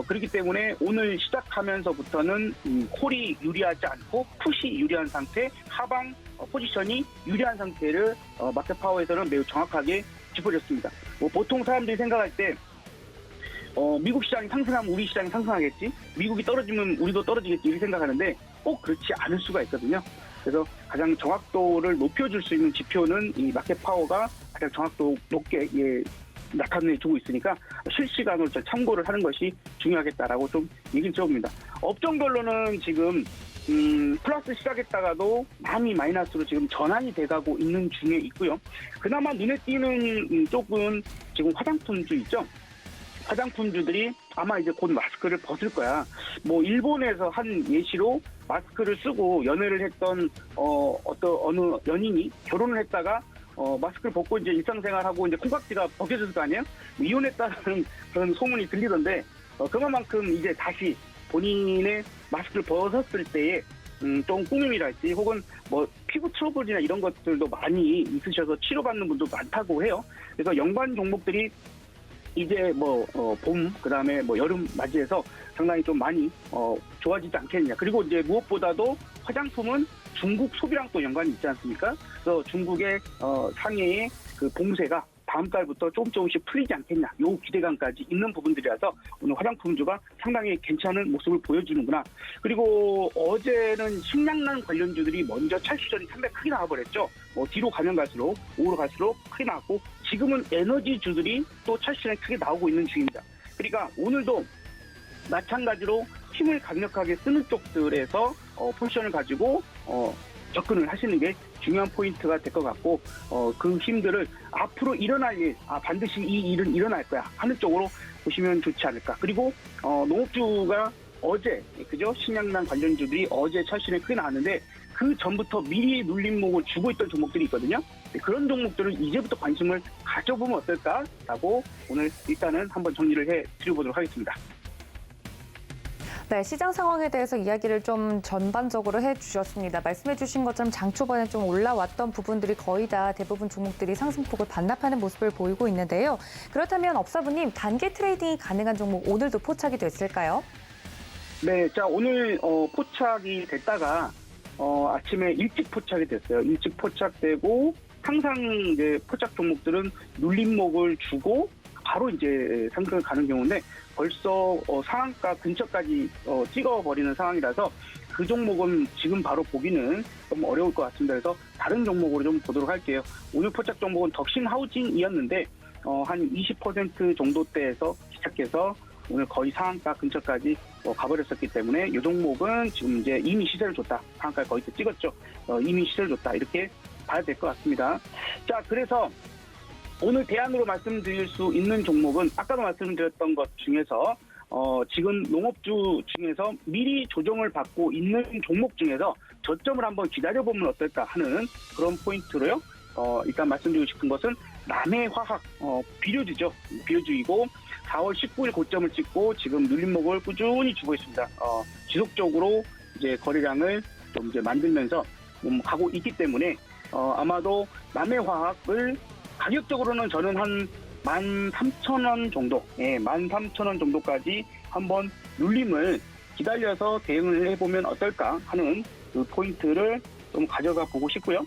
그렇기 때문에 오늘 시작하면서부터는 콜이 유리하지 않고 풋이 유리한 상태, 하방 포지션이 유리한 상태를 마켓 파워에서는 매우 정확하게 짚어줬습니다. 보통 사람들이 생각할 때 미국 시장이 상승하면 우리 시장이 상승하겠지, 미국이 떨어지면 우리도 떨어지겠지 이렇게 생각하는데 꼭 그렇지 않을 수가 있거든요. 그래서 가장 정확도를 높여줄 수 있는 지표는 이 마켓 파워가 가장 정확도 높게 나타내주고 있으니까 실시간으로 참고를 하는 것이 중요하겠다라고 좀 얘기를 드려봅니다. 업종별로는 지금 플러스 시작했다가도 많이 마이너스로 지금 전환이 돼가고 있는 중에 있고요. 그나마 눈에 띄는 쪽은 지금 화장품주 있죠. 화장품주들이 아마 이제 곧 마스크를 벗을 거야. 일본에서 한 예시로 마스크를 쓰고 연애를 했던 어느 연인이 결혼을 했다가 마스크를 벗고 이제 일상생활하고 이제 콩깍지가 벗겨졌을 거 아니에요? 이혼했다는 그런 소문이 들리던데, 그만큼 이제 다시 본인의 마스크를 벗었을 때에 좀 꾸밈이랄지 혹은 피부 트러블이나 이런 것들도 많이 있으셔서 치료받는 분도 많다고 해요. 그래서 연관 종목들이 이제 봄, 그다음에 여름 맞이해서 상당히 좀 많이 좋아지지 않겠느냐. 그리고 이제 무엇보다도 화장품은 중국 소비랑 또 연관이 있지 않습니까? 그래서 중국의 상해의 그 봉쇄가 다음 달부터 조금씩 풀리지 않겠냐. 요 기대감까지 있는 부분들이라서 오늘 화장품주가 상당히 괜찮은 모습을 보여주는구나. 그리고 어제는 식량난 관련주들이 먼저 찰시전이 상당히 크게 나와버렸죠. 뒤로 가면 갈수록, 오후로 갈수록 크게 나왔고, 지금은 에너지주들이 또 찰시전이 크게 나오고 있는 중입니다. 그러니까 오늘도 마찬가지로 힘을 강력하게 쓰는 쪽들에서 포지션을 가지고 접근을 하시는 게 중요한 포인트가 될 것 같고, 그 힘들을 앞으로 일어날 일, 반드시 이 일은 일어날 거야 하는 쪽으로 보시면 좋지 않을까. 그리고 농업주가 어제, 그죠? 식량난 관련주들이 어제 찰신에 크게 나왔는데, 그 전부터 미리 눌림목을 주고 있던 종목들이 있거든요. 그런 종목들을 이제부터 관심을 가져보면 어떨까라고 오늘 일단은 한번 정리를 해드려보도록 하겠습니다. 네, 시장 상황에 대해서 이야기를 좀 전반적으로 해주셨습니다. 말씀해주신 것처럼 장 초반에 좀 올라왔던 부분들이 거의 다 대부분 종목들이 상승폭을 반납하는 모습을 보이고 있는데요. 그렇다면 업사부님, 단기 트레이딩이 가능한 종목 오늘도 포착이 됐을까요? 네, 자 오늘 포착이 됐다가 아침에 일찍 포착이 됐어요. 일찍 포착되고 항상 이제 포착 종목들은 눌림목을 주고 바로 이제 상승을 가는 경우인데 벌써 상한가 근처까지 찍어버리는 상황이라서 그 종목은 지금 바로 보기는 좀 어려울 것 같습니다. 그래서 다른 종목으로 좀 보도록 할게요. 오늘 포착 종목은 덕신 하우징이었는데 한 20% 정도대에서 시작해서 오늘 거의 상한가 근처까지 가버렸었기 때문에 이 종목은 지금 이제 이미 시세를 줬다. 상한가 거의 찍었죠. 이미 시세를 줬다. 이렇게 봐야 될 것 같습니다. 자, 그래서 오늘 대안으로 말씀드릴 수 있는 종목은 아까도 말씀드렸던 것 중에서 지금 농업주 중에서 미리 조정을 받고 있는 종목 중에서 저점을 한번 기다려보면 어떨까 하는 그런 포인트로요. 일단 말씀드리고 싶은 것은 남해화학 비료주죠. 비료주이고 4월 19일 고점을 찍고 지금 눌림목을 꾸준히 주고 있습니다. 지속적으로 이제 거래량을 좀 이제 만들면서 가고 있기 때문에 아마도 남해화학을 가격적으로는 저는 한 13,000원 정도, 13,000원 정도까지 한번 눌림을 기다려서 대응을 해보면 어떨까 하는 그 포인트를 좀 가져가 보고 싶고요.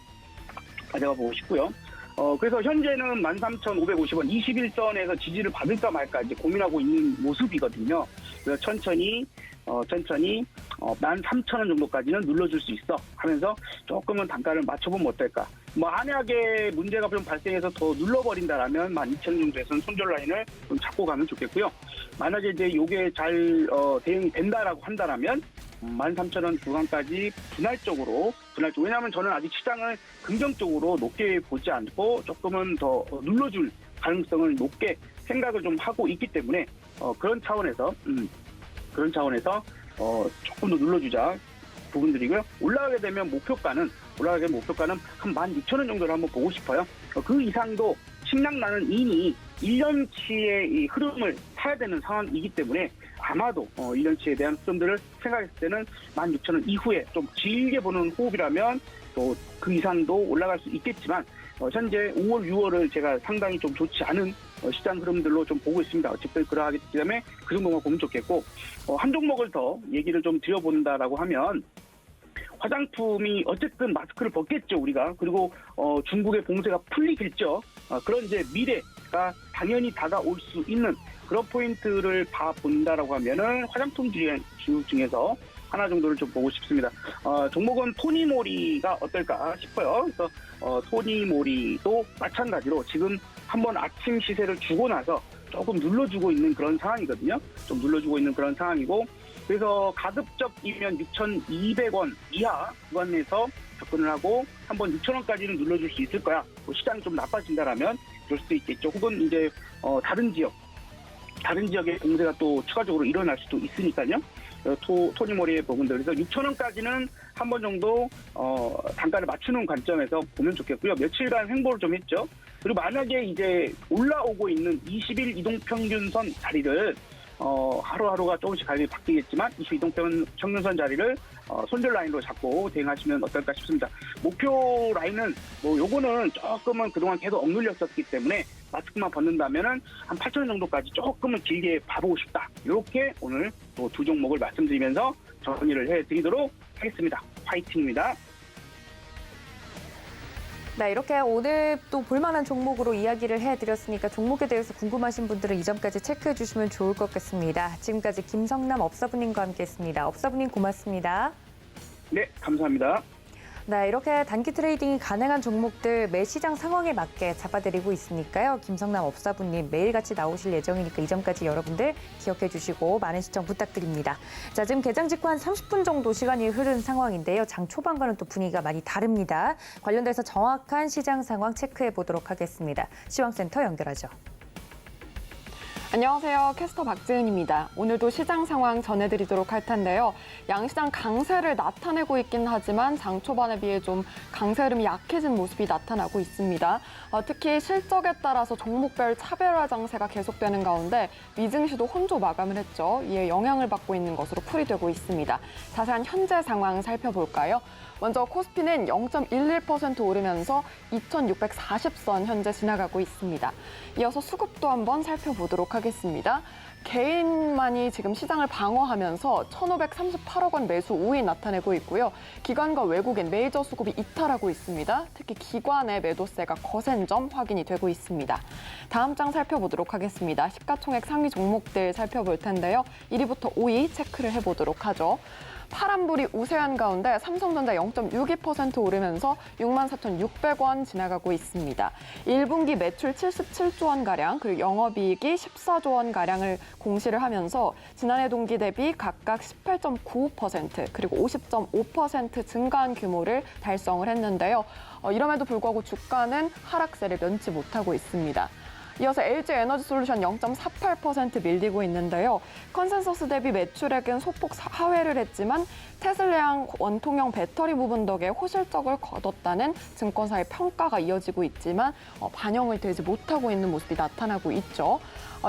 그래서 현재는 13,550원, 21선에서 지지를 받을까 말까 이제 고민하고 있는 모습이거든요. 그래서 천천히 13,000원 정도까지는 눌러줄 수 있어 하면서 조금은 단가를 맞춰보면 어떨까. 만약에 문제가 좀 발생해서 더 눌러버린다라면 12,000원 정도에서는 손절 라인을 좀 잡고 가면 좋겠고요. 만약에 이제 이게 잘 대응이 된다라고 한다라면 13,000원 구간까지 분할적으로 왜냐하면 저는 아직 시장을 긍정적으로 높게 보지 않고 조금은 더 눌러줄 가능성을 높게 생각을 좀 하고 있기 때문에 그런 차원에서 조금 더 눌러주자 부분들이고요. 올라가게 되면 목표가는 한 16,000원 정도를 한번 보고 싶어요. 그 이상도 식량나는 이미 1년치의 이 흐름을 타야 되는 상황이기 때문에 아마도 1년치에 대한 흐름들을 생각했을 때는 16,000원 이후에 좀 길게 보는 호흡이라면 또 그 이상도 올라갈 수 있겠지만 현재 5월, 6월을 제가 상당히 좀 좋지 않은 시장 흐름들로 좀 보고 있습니다. 어쨌든 그러하기 때문에 그 정도만 보면 좋겠고 한 종목을 더 얘기를 좀 드려본다라고 하면 화장품이 어쨌든 마스크를 벗겠죠, 우리가. 그리고 중국의 봉쇄가 풀리겠죠. 그런 이제 미래가 당연히 다가올 수 있는 그런 포인트를 봐본다라고 하면은 화장품 주 중에서 하나 정도를 좀 보고 싶습니다. 종목은 토니모리가 어떨까 싶어요. 그래서 토니모리도 마찬가지로 지금 한번 아침 시세를 주고 나서 조금 눌러주고 있는 그런 상황이거든요. 좀 눌러주고 있는 그런 상황이고 그래서 가급적이면 6,200원 이하 구간에서 접근을 하고 한번 6,000원까지는 눌러줄 수 있을 거야. 시장이 좀 나빠진다라면 그럴 수도 있겠죠. 혹은 이제 다른 지역의 봉쇄가 또 추가적으로 일어날 수도 있으니까요. 토니모리의 부분들. 그래서 6,000원까지는 한 번 정도 단가를 맞추는 관점에서 보면 좋겠고요. 며칠간 횡보를 좀 했죠. 그리고 만약에 이제 올라오고 있는 20일 이동평균선 자리를 하루하루가 조금씩 가격이 바뀌겠지만 20일 이동평균선 자리를 손절 라인으로 잡고 대응하시면 어떨까 싶습니다. 목표 라인은 요거는 조금은 그동안 계속 억눌렸었기 때문에 마스크만 벗는다면은 한 8,000원 정도까지 조금은 길게 봐보고 싶다. 이렇게 오늘 또 두 종목을 말씀드리면서 정리를 해드리도록 하겠습니다. 화이팅입니다. 네, 이렇게 오늘 또 볼만한 종목으로 이야기를 해드렸으니까 종목에 대해서 궁금하신 분들은 이 점까지 체크해 주시면 좋을 것 같습니다. 지금까지 김성남 업사부님과 함께했습니다. 업사부님 고맙습니다. 네, 감사합니다. 네, 이렇게 단기 트레이딩이 가능한 종목들 매 시장 상황에 맞게 잡아드리고 있으니까요. 김성남 업사부님 매일같이 나오실 예정이니까 이 점까지 여러분들 기억해 주시고 많은 시청 부탁드립니다. 자, 지금 개장 직후 한 30분 정도 시간이 흐른 상황인데요. 장 초반과는 또 분위기가 많이 다릅니다. 관련돼서 정확한 시장 상황 체크해 보도록 하겠습니다. 시황센터 연결하죠. 안녕하세요. 캐스터 박지은입니다. 오늘도 시장 상황 전해드리도록 할 텐데요. 양시장 강세를 나타내고 있긴 하지만 장 초반에 비해 좀 강세 흐름이 약해진 모습이 나타나고 있습니다. 특히 실적에 따라서 종목별 차별화 장세가 계속되는 가운데 미증시도 혼조 마감을 했죠. 이에 영향을 받고 있는 것으로 풀이되고 있습니다. 자세한 현재 상황 살펴볼까요? 먼저 코스피는 0.11% 오르면서 2,640선 현재 지나가고 있습니다. 이어서 수급도 한번 살펴보도록 하겠습니다. 개인만이 지금 시장을 방어하면서 1,538억 원 매수 우위 나타내고 있고요. 기관과 외국인 메이저 수급이 이탈하고 있습니다. 특히 기관의 매도세가 거센 점 확인이 되고 있습니다. 다음 장 살펴보도록 하겠습니다. 시가총액 상위 종목들 살펴볼 텐데요. 1위부터 5위 체크를 해보도록 하죠. 파란불이 우세한 가운데 삼성전자 0.62% 오르면서 64,600원 지나가고 있습니다. 1분기 매출 77조 원가량 그리고 영업이익이 14조 원가량을 공시를 하면서 지난해 동기 대비 각각 18.95% 그리고 50.5% 증가한 규모를 달성을 했는데요. 이럼에도 불구하고 주가는 하락세를 면치 못하고 있습니다. 이어서 LG에너지솔루션 0.48% 밀리고 있는데요. 컨센서스 대비 매출액은 소폭 하회를 했지만 테슬라형 원통형 배터리 부분 덕에 호실적을 거뒀다는 증권사의 평가가 이어지고 있지만 반영이 되지 못하고 있는 모습이 나타나고 있죠.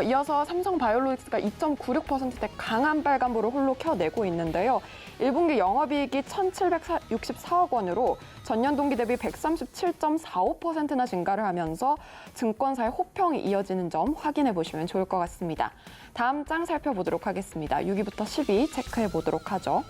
이어서 삼성바이오로직스가 2.96%대 강한 빨간불을 홀로 켜내고 있는데요. 1분기 영업이익이 1,764억 원으로 전년 동기 대비 137.45%나 증가를 하면서 증권사의 호평이 이어지는 점 확인해 보시면 좋을 것 같습니다. 다음 장 살펴보도록 하겠습니다. 6위부터 10위 체크해 보도록 하죠.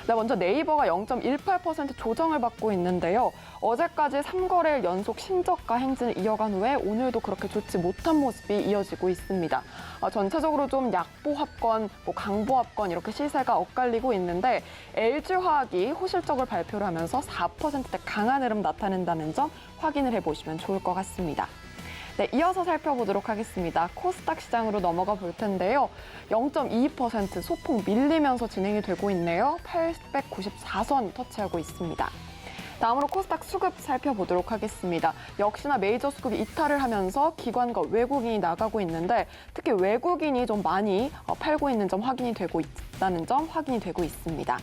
먼저 네이버가 0.18% 조정을 받고 있는데요. 어제까지 3거래일 연속 신저가 행진을 이어간 후에 오늘도 그렇게 좋지 못한 모습이 이어지고 있습니다. 전체적으로 좀 약보합권, 강보합권 이렇게 시세가 엇갈리고 있는데 LG화학이 호실적을 발표를 하면서 4%대 강한 흐름 나타낸다는 점 확인을 해보시면 좋을 것 같습니다. 네, 이어서 살펴보도록 하겠습니다. 코스닥 시장으로 넘어가 볼 텐데요. 0.22% 소폭 밀리면서 진행이 되고 있네요. 894선 터치하고 있습니다. 다음으로 코스닥 수급 살펴보도록 하겠습니다. 역시나 메이저 수급이 이탈을 하면서 기관과 외국인이 나가고 있는데 특히 외국인이 좀 많이 팔고 있는 점 확인이 되고 있다는 점 확인이 되고 있습니다.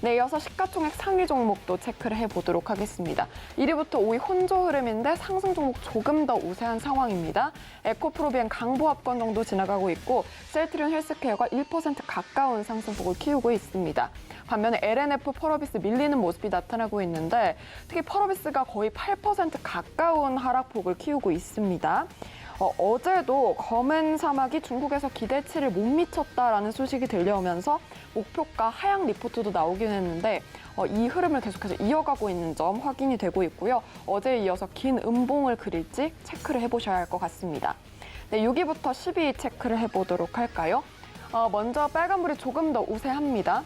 네, 이어서 시가총액 상위 종목도 체크를 해보도록 하겠습니다. 1위부터 5위 혼조 흐름인데 상승 종목 조금 더 우세한 상황입니다. 에코프로비엔 강보합권 정도 지나가고 있고 셀트리온 헬스케어가 1% 가까운 상승폭을 키우고 있습니다. 반면에 LNF 펄어비스 밀리는 모습이 나타나고 있는데 특히 펄어비스가 거의 8% 가까운 하락폭을 키우고 있습니다. 어제도 검은 사막이 중국에서 기대치를 못 미쳤다라는 소식이 들려오면서 목표가 하향 리포트도 나오긴 했는데 이 흐름을 계속해서 이어가고 있는 점 확인이 되고 있고요. 어제에 이어서 긴 음봉을 그릴지 체크를 해보셔야 할 것 같습니다. 네, 6위부터 10위 체크를 해보도록 할까요? 먼저 빨간불이 조금 더 우세합니다.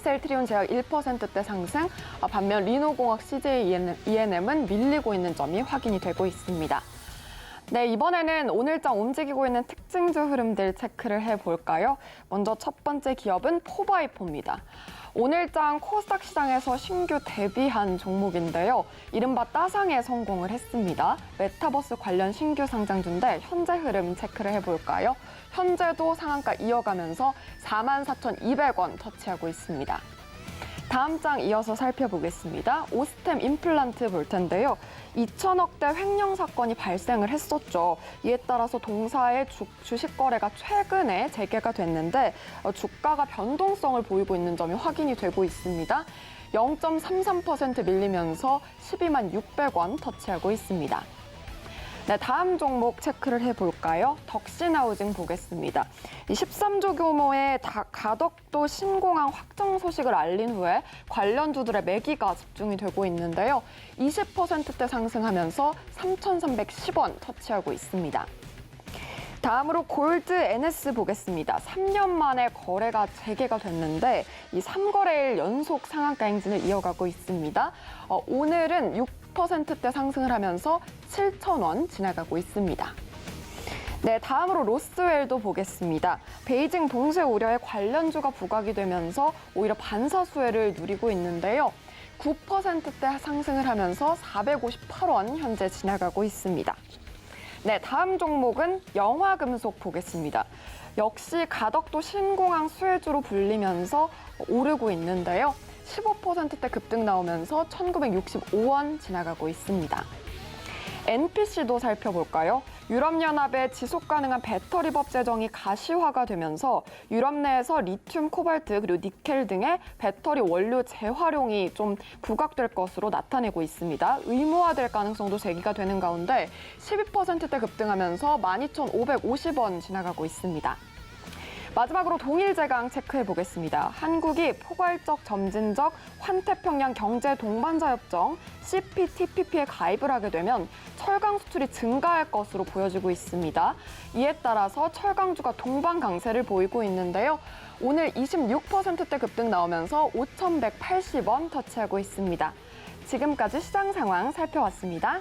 셀트리온 제약 1%대 상승, 반면 리노공학 CJ ENM은 밀리고 있는 점이 확인이 되고 있습니다. 네, 이번에는 오늘장 움직이고 있는 특징주 흐름들 체크를 해볼까요? 먼저 첫 번째 기업은 포바이포입니다. 오늘장 코스닥 시장에서 신규 데뷔한 종목인데요. 이른바 따상에 성공을 했습니다. 메타버스 관련 신규 상장주인데 현재 흐름 체크를 해볼까요? 현재도 상한가 이어가면서 44,200원 터치하고 있습니다. 다음 장 이어서 살펴보겠습니다. 오스템 임플란트 볼 텐데요. 2천억대 횡령 사건이 발생을 했었죠. 이에 따라서 동사의 주식 거래가 최근에 재개가 됐는데 주가가 변동성을 보이고 있는 점이 확인이 되고 있습니다. 0.33% 밀리면서 12만 600원 터치하고 있습니다. 네, 다음 종목 체크를 해볼까요? 덕신하우징 보겠습니다. 13조 규모의 가덕도 신공항 확정 소식을 알린 후에 관련주들의 매기가 집중이 되고 있는데요. 20%대 상승하면서 3,310원 터치하고 있습니다. 다음으로 골드 NS 보겠습니다. 3년 만에 거래가 재개가 됐는데 이 3거래일 연속 상한가 행진을 이어가고 있습니다. 오늘은 6%대 상승을 하면서 7,000원 지나가고 있습니다. 네, 다음으로 로스웰도 보겠습니다. 베이징 봉쇄 우려에 관련주가 부각이 되면서 오히려 반사수혜를 누리고 있는데요. 9%대 상승을 하면서 458원 현재 지나가고 있습니다. 네, 다음 종목은 영화금속 보겠습니다. 역시 가덕도 신공항 수혜주로 불리면서 오르고 있는데요. 15%대 급등 나오면서 1,965원 지나가고 있습니다. NPC도 살펴볼까요? 유럽연합의 지속가능한 배터리법 제정이 가시화가 되면서 유럽 내에서 리튬, 코발트, 그리고 니켈 등의 배터리 원료 재활용이 좀 부각될 것으로 나타내고 있습니다. 의무화될 가능성도 제기가 되는 가운데 12%대 급등하면서 12,550원 지나가고 있습니다. 마지막으로 동일제강 체크해보겠습니다. 한국이 포괄적 점진적 환태평양 경제 동반자협정 CPTPP에 가입을 하게 되면 철강 수출이 증가할 것으로 보여지고 있습니다. 이에 따라서 철강주가 동반 강세를 보이고 있는데요. 오늘 26%대 급등 나오면서 5,180원 터치하고 있습니다. 지금까지 시장 상황 살펴봤습니다.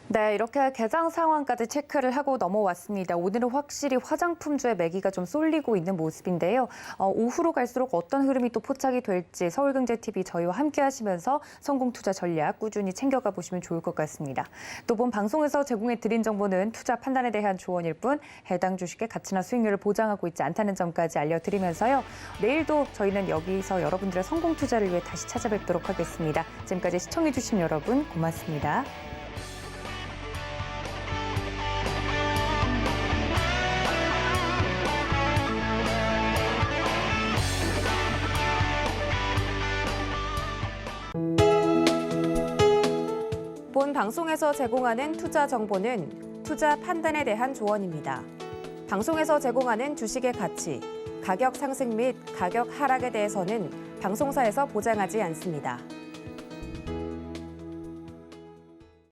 네, 이렇게 개장 상황까지 체크를 하고 넘어왔습니다. 오늘은 확실히 화장품주의 매기가 좀 쏠리고 있는 모습인데요. 오후로 갈수록 어떤 흐름이 또 포착이 될지 서울경제TV 저희와 함께 하시면서 성공투자 전략 꾸준히 챙겨가 보시면 좋을 것 같습니다. 또 본 방송에서 제공해드린 정보는 투자 판단에 대한 조언일 뿐 해당 주식의 가치나 수익률을 보장하고 있지 않다는 점까지 알려드리면서요. 내일도 저희는 여기서 여러분들의 성공투자를 위해 다시 찾아뵙도록 하겠습니다. 지금까지 시청해주신 여러분 고맙습니다. 본 방송에서 제공하는 투자 정보는 투자 판단에 대한 조언입니다. 방송에서 제공하는 주식의 가치, 가격 상승 및 가격 하락에 대해서는 방송사에서 보장하지 않습니다.